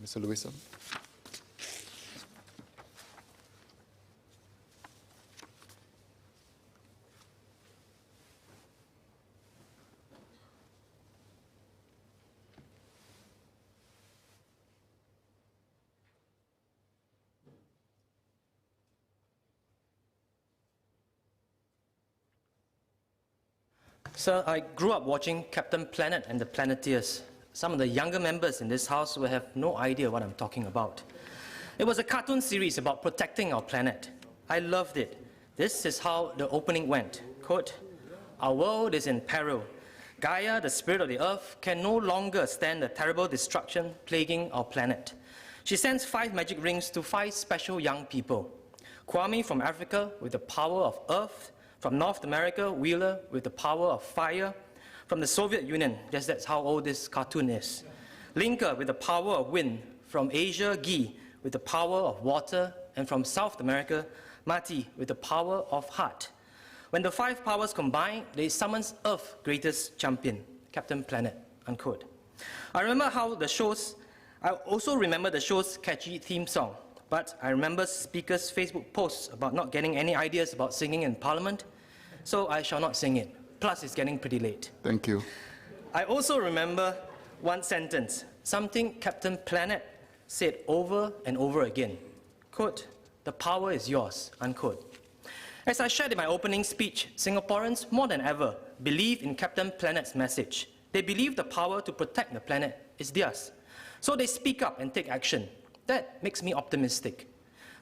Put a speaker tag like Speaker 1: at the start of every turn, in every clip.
Speaker 1: Mr. Lewison.
Speaker 2: So I grew up watching Captain Planet and the Planeteers. Some of the younger members in this house will have no idea what I'm talking about. It was a cartoon series about protecting our planet. I loved it. This is how the opening went. Quote, "Our world is in peril. Gaia, the spirit of the earth, can no longer stand the terrible destruction plaguing our planet. She sends 5 magic rings to 5 special young people. Kwame from Africa with the power of earth. From North America, Wheeler with the power of fire. From the Soviet Union, yes, that's how old this cartoon is. Linka with the power of wind. From Asia, Guy with the power of water. And from South America, Mati with the power of heart. When the 5 powers combine, they summons Earth's greatest champion, Captain Planet," unquote. I also remember the show's catchy theme song. But I remember speakers' Facebook posts about not getting any ideas about singing in Parliament, so I shall not sing it. Plus, it's getting pretty late.
Speaker 1: Thank you.
Speaker 2: I also remember one sentence, something Captain Planet said over and over again. Quote, "The power is yours," unquote. As I shared in my opening speech, Singaporeans, more than ever, believe in Captain Planet's message. They believe the power to protect the planet is theirs. So they speak up and take action. That makes me optimistic.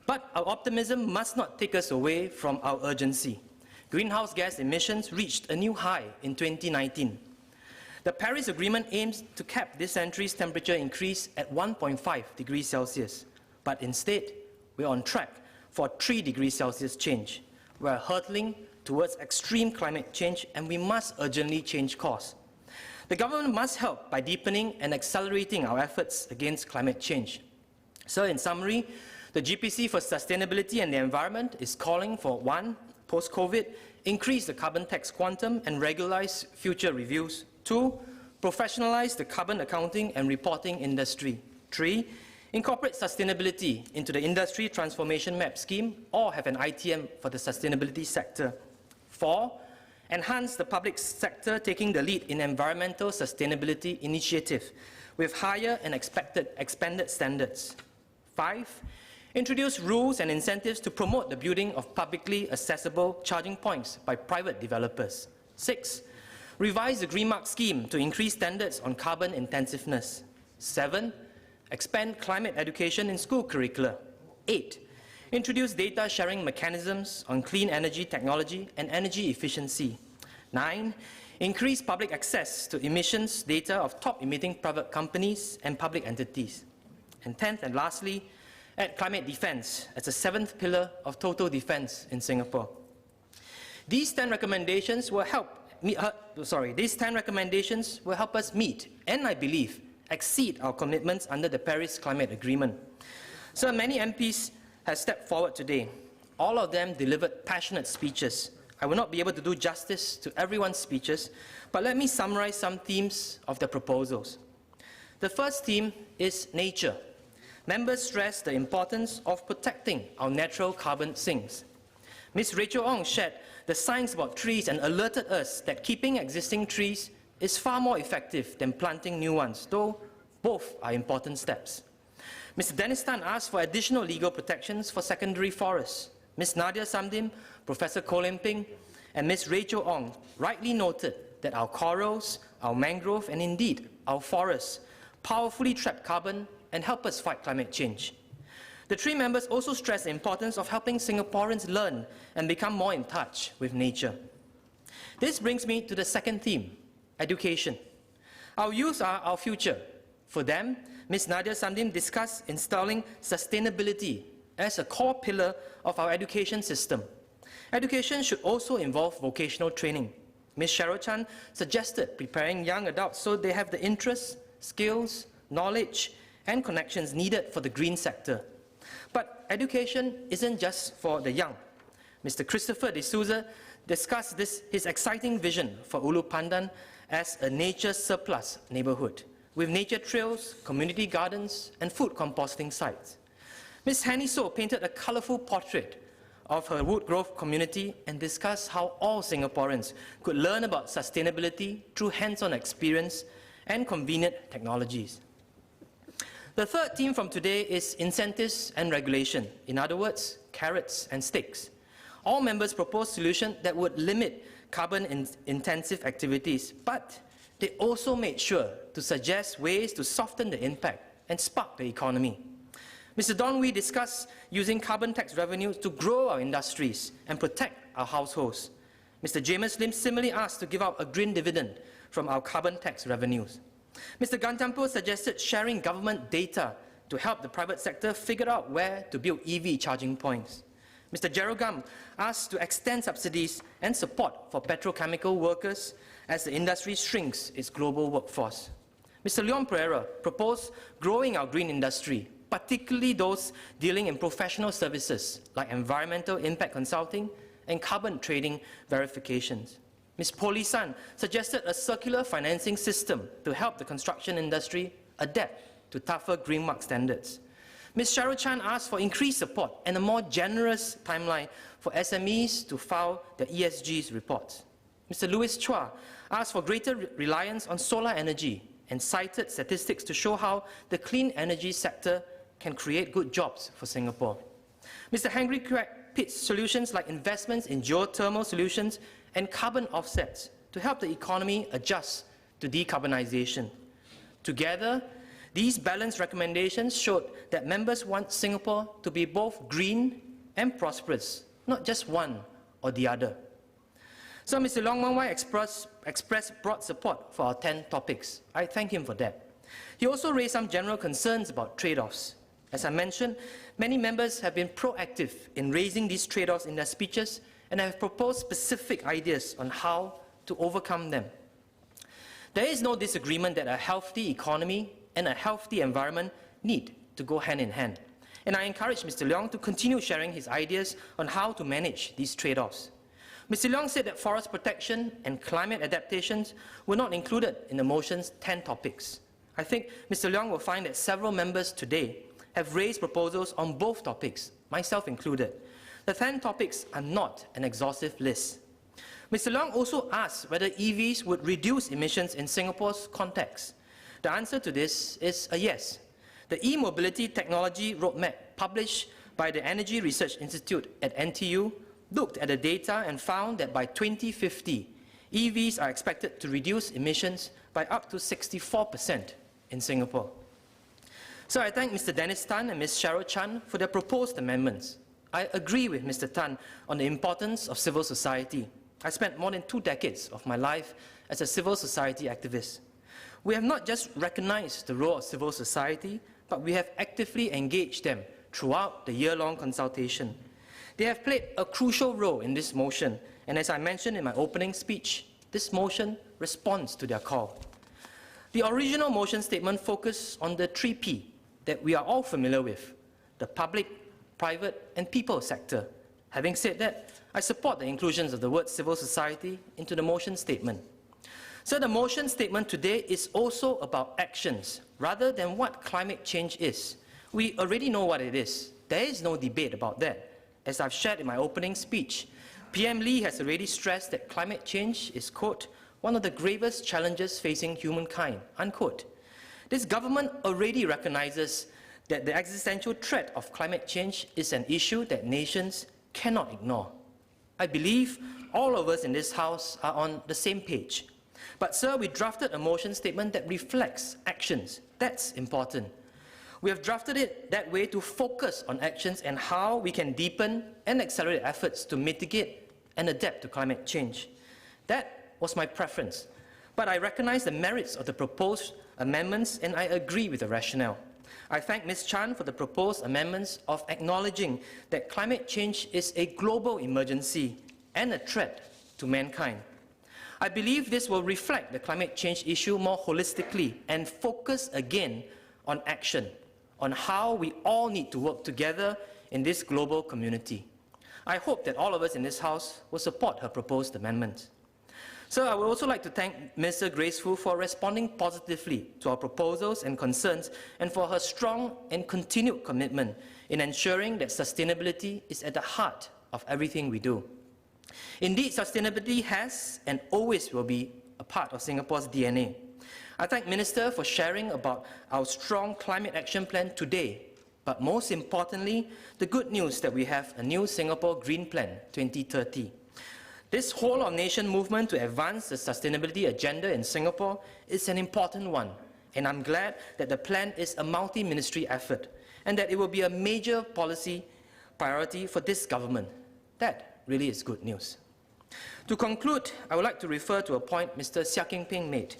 Speaker 2: But our optimism must not take us away from our urgency. Greenhouse gas emissions reached a new high in 2019. The Paris Agreement aims to cap this century's temperature increase at 1.5 degrees Celsius. But instead, we're on track for 3 degrees Celsius change. We're hurtling towards extreme climate change, and we must urgently change course. The government must help by deepening and accelerating our efforts against climate change. So in summary, the GPC for Sustainability and the Environment is calling for 1. Post-COVID, increase the carbon tax quantum and regularize future reviews. 2. Professionalize the carbon accounting and reporting industry. 3. Incorporate sustainability into the Industry Transformation Map scheme or have an ITM for the sustainability sector. 4. Enhance the public sector taking the lead in environmental sustainability initiative with higher and expanded standards. 5. Introduce rules and incentives to promote the building of publicly accessible charging points by private developers. 6. Revise the Green Mark scheme to increase standards on carbon intensiveness. 7. Expand climate education in school curricula. 8. Introduce data sharing mechanisms on clean energy technology and energy efficiency. 9. Increase public access to emissions data of top emitting private companies and public entities. And 10th and lastly, add climate defense as a 7th pillar of total defense in Singapore. These 10 recommendations will help us meet and, I believe, exceed our commitments under the Paris Climate Agreement. So many MPs have stepped forward today. All of them delivered passionate speeches. I will not be able to do justice to everyone's speeches, but let me summarize some themes of the proposals. The first theme is nature. Members stress the importance of protecting our natural carbon sinks. Ms. Rachel Ong shared the science about trees and alerted us that keeping existing trees is far more effective than planting new ones, though both are important steps. Mr. Dennis Tan asked for additional legal protections for secondary forests. Ms. Nadia Samdim, Professor Koh Lim Ping, and Ms. Rachel Ong rightly noted that our corals, our mangrove, and indeed our forests powerfully trap carbon and help us fight climate change. The 3 members also stressed the importance of helping Singaporeans learn and become more in touch with nature. This brings me to the second theme, education. Our youth are our future. For them, Ms. Nadia Samdim discussed installing sustainability as a core pillar of our education system. Education should also involve vocational training. Ms. Cheryl Chan suggested preparing young adults so they have the interests, skills, knowledge, and connections needed for the green sector. But education isn't just for the young. Mr. Christopher D'Souza discussed his exciting vision for Ulu Pandan as a nature surplus neighbourhood. with nature trails, community gardens, and food composting sites. Ms. Hanny So painted a colourful portrait of her Woodgrove community and discussed how all Singaporeans could learn about sustainability through hands-on experience and convenient technologies. The third theme from today is incentives and regulation. In other words, carrots and sticks. All members proposed solutions that would limit carbon-intensive activities, but they also made sure to suggest ways to soften the impact and spark the economy. Mr. Don Wee discussed using carbon tax revenues to grow our industries and protect our households. Mr. James Lim similarly asked to give out a green dividend from our carbon tax revenues. Mr. Gantampo suggested sharing government data to help the private sector figure out where to build EV charging points. Mr. Jerogam asked to extend subsidies and support for petrochemical workers as the industry shrinks its global workforce. Mr. Leon Pereira proposed growing our green industry, particularly those dealing in professional services like environmental impact consulting and carbon trading verifications. Ms. Poli San suggested a circular financing system to help the construction industry adapt to tougher green mark standards. Ms. Cheryl Chan asked for increased support and a more generous timeline for SMEs to file their ESG reports. Mr. Louis Chua asked for greater reliance on solar energy and cited statistics to show how the clean energy sector can create good jobs for Singapore. Mr. Henry Craig pitched solutions like investments in geothermal solutions and carbon offsets to help the economy adjust to decarbonization. Together, these balanced recommendations showed that members want Singapore to be both green and prosperous, not just one or the other. So Mr. Leong Wan Wai expressed broad support for our 10 topics. I thank him for that. He also raised some general concerns about trade-offs. As I mentioned, many members have been proactive in raising these trade-offs in their speeches and have proposed specific ideas on how to overcome them. There is no disagreement that a healthy economy and a healthy environment need to go hand in hand. And I encourage Mr. Leong to continue sharing his ideas on how to manage these trade-offs. Mr. Leong said that forest protection and climate adaptations were not included in the motion's 10 topics. I think Mr. Leong will find that several members today have raised proposals on both topics, myself included. The 10 topics are not an exhaustive list. Mr. Leong also asked whether EVs would reduce emissions in Singapore's context. The answer to this is a yes. The e-mobility technology roadmap published by the Energy Research Institute at NTU looked at the data and found that by 2050, EVs are expected to reduce emissions by up to 64% in Singapore. So I thank Mr. Dennis Tan and Ms. Cheryl Chan for their proposed amendments. I agree with Mr. Tan on the importance of civil society. I spent more than 2 decades of my life as a civil society activist. We have not just recognized the role of civil society, but we have actively engaged them throughout the year-long consultation. They have played a crucial role in this motion, and as I mentioned in my opening speech, this motion responds to their call. The original motion statement focused on the 3 P that we are all familiar with: the public, private, and people sector. Having said that, I support the inclusions of the word civil society into the motion statement. So the motion statement today is also about actions, rather than what climate change is. We already know what it is. There is no debate about that. As I've shared in my opening speech, PM Lee has already stressed that climate change is, quote, one of the gravest challenges facing humankind, unquote. This government already recognizes that the existential threat of climate change is an issue that nations cannot ignore. I believe all of us in this House are on the same page. But, sir, we drafted a motion statement that reflects actions. That's important. We have drafted it that way to focus on actions and how we can deepen and accelerate efforts to mitigate and adapt to climate change. That was my preference. But I recognize the merits of the proposed amendments and I agree with the rationale. I thank Ms. Chan for the proposed amendments of acknowledging that climate change is a global emergency and a threat to mankind. I believe this will reflect the climate change issue more holistically and focus again on action, on how we all need to work together in this global community. I hope that all of us in this House will support her proposed amendment. So I would also like to thank Minister Grace Fu for responding positively to our proposals and concerns and for her strong and continued commitment in ensuring that sustainability is at the heart of everything we do. Indeed, sustainability has and always will be a part of Singapore's DNA. I thank Minister for sharing about our strong climate action plan today, but most importantly, the good news that we have a new Singapore Green Plan 2030. This whole-of-nation movement to advance the sustainability agenda in Singapore is an important one, and I'm glad that the plan is a multi-ministry effort and that it will be a major policy priority for this government. That really is good news. To conclude, I would like to refer to a point Mr. Seah Keng Ping made.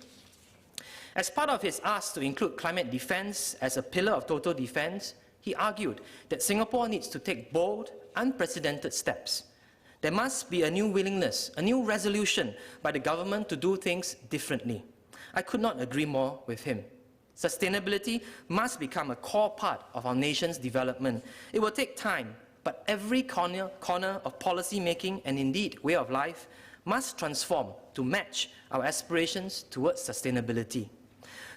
Speaker 2: As part of his ask to include climate defense as a pillar of total defense, he argued that Singapore needs to take bold, unprecedented steps. There must be a new willingness, a new resolution by the government to do things differently. I could not agree more with him. Sustainability must become a core part of our nation's development. It will take time, but every corner of policy making and indeed way of life must transform to match our aspirations towards sustainability.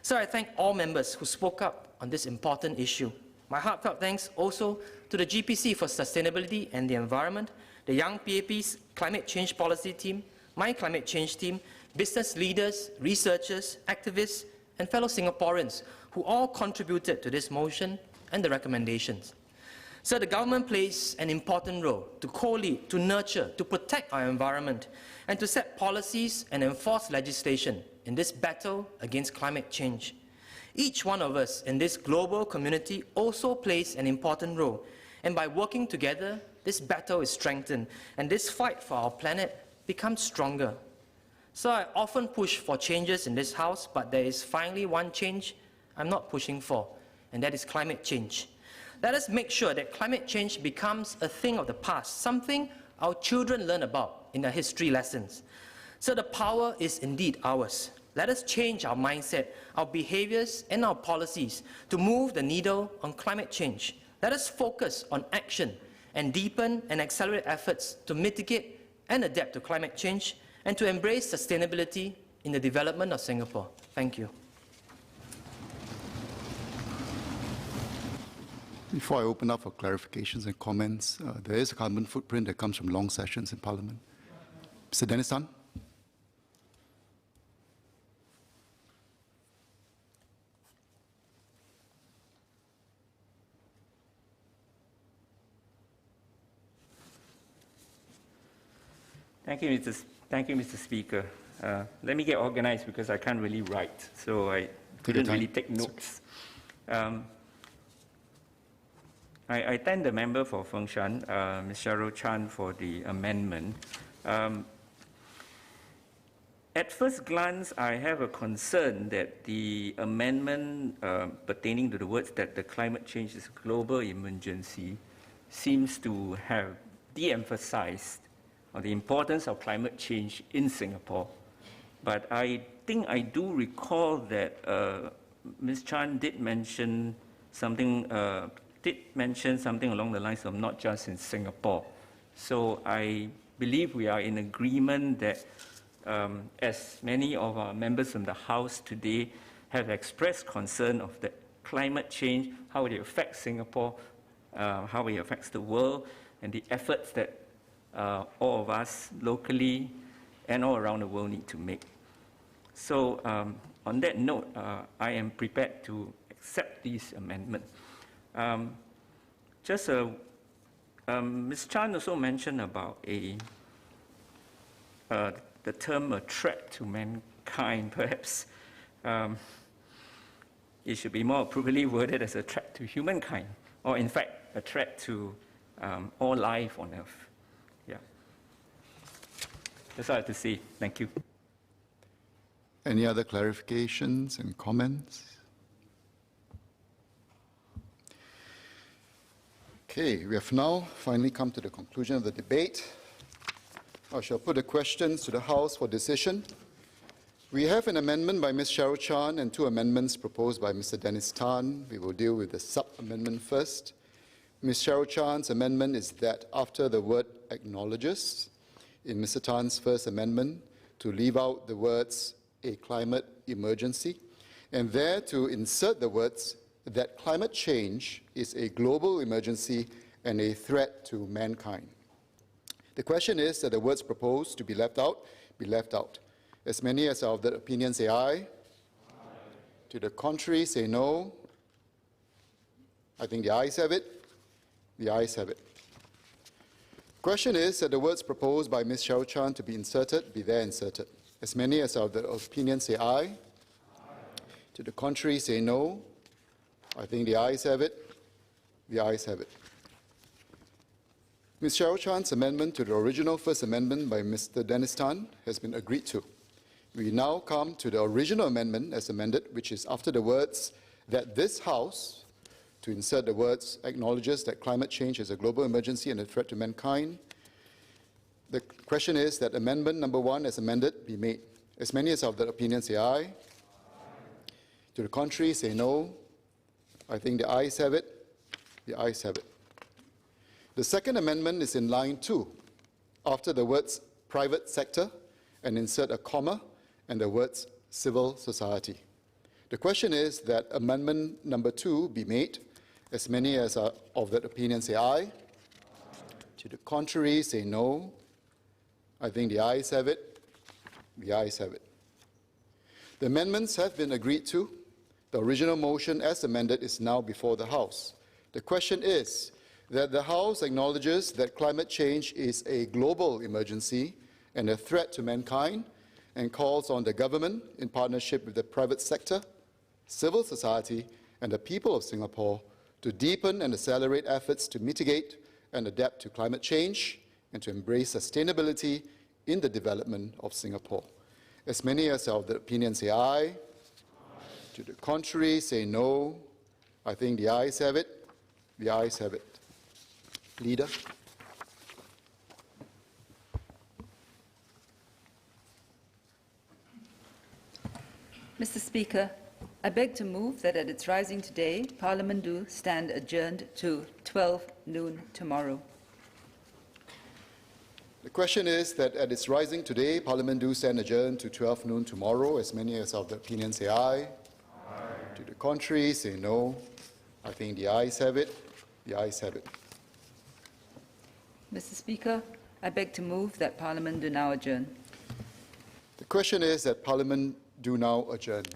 Speaker 2: So I thank all members who spoke up on this important issue. My heartfelt thanks also to the GPC for Sustainability and the Environment, the Young PAP's Climate Change Policy Team, my Climate Change Team, business leaders, researchers, activists, and fellow Singaporeans who all contributed to this motion and the recommendations. So the government plays an important role to co-lead, to nurture, to protect our environment, and to set policies and enforce legislation in this battle against climate change. Each one of us in this global community also plays an important role, and by working together, this battle is strengthened, and this fight for our planet becomes stronger. So I often push for changes in this House, but there is finally one change I'm not pushing for, and that is climate change. Let us make sure that climate change becomes a thing of the past, something our children learn about in their history lessons. So the power is indeed ours. Let us change our mindset, our behaviors, and our policies to move the needle on climate change. Let us focus on action and deepen and accelerate efforts to mitigate and adapt to climate change and to embrace sustainability in the development of Singapore. Thank you.
Speaker 1: Before I open up for clarifications and comments, there is a carbon footprint that comes from long sessions in Parliament. Mr. Dennis Tan.
Speaker 3: Thank you, Mr. Speaker. Let me get organized because I can't really write, so I couldn't really take notes. I thank the member for Fengshan, Ms. Cheryl Chan, for the amendment. At first glance, I have a concern that the amendment pertaining to the words that the climate change is a global emergency seems to have de-emphasized on the importance of climate change in Singapore. But I think I do recall that Ms. Chan did mention something along the lines of not just in Singapore. So I believe we are in agreement that as many of our members from the House today have expressed concern of the climate change, how it affects Singapore, how it affects the world, and the efforts that all of us locally and all around the world need to make. So on that note, I am prepared to accept these amendments. Ms. Chan also mentioned about the term a threat to mankind. Perhaps it should be more appropriately worded as a threat to humankind, or in fact, a threat to all life on Earth. Yeah. That's all I have to say. Thank you.
Speaker 1: Any other clarifications and comments? Okay, we have now finally come to the conclusion of the debate. I shall put the questions to the House for decision. We have an amendment by Ms. Cheryl Chan and two amendments proposed by Mr. Dennis Tan. We will deal with the sub-amendment first. Ms. Cheryl Chan's amendment is that after the word acknowledges in Mr. Tan's first amendment, to leave out the words "a climate emergency," and there to insert the words that climate change is a global emergency and a threat to mankind. The question is that the words proposed to be left out be left out. As many as are of that opinion say aye. Aye. To the contrary, say no. I think the ayes have it. The ayes have it. The question is that the words proposed by Ms. Cheryl Chan to be inserted be there inserted. As many as are of the opinion say aye. Aye. To the contrary, say no. I think the ayes have it. The ayes have it. Ms. Cheryl Chan's amendment to the original First Amendment by Mr. Dennis Tan has been agreed to. We now come to the original amendment as amended, which is after the words that this House, to insert the words, acknowledges that climate change is a global emergency and a threat to mankind. The question is that amendment number 1 as amended be made. As many as are of that opinion say aye. Aye. To the contrary, say no. I think the ayes have it. The ayes have it. The second amendment is in line 2, after the words private sector, and insert a comma and the words civil society. The question is that amendment number 2 be made. As many as are of that opinion say aye. Aye. To the contrary, say no. I think the ayes have it. The ayes have it. The amendments have been agreed to. The original motion as amended is now before the House. The question is that the House acknowledges that climate change is a global emergency and a threat to mankind, and calls on the government, in partnership with the private sector, civil society, and the people of Singapore, to deepen and accelerate efforts to mitigate and adapt to climate change and to embrace sustainability in the development of Singapore. As many as are of the opinion say aye. Aye. To the contrary, say no. I think the ayes have it. The ayes have it. Leader.
Speaker 4: Mr. Speaker, I beg to move that at its rising today, Parliament do stand adjourned to 12 noon tomorrow.
Speaker 1: The question is that at its rising today, Parliament do stand adjourned to 12 noon tomorrow. As many as of the opinion say aye. Aye. To the contrary, say no. I think the ayes have it. The ayes have it.
Speaker 4: Mr. Speaker, I beg to move that Parliament do now adjourn.
Speaker 1: The question is that Parliament do now adjourn.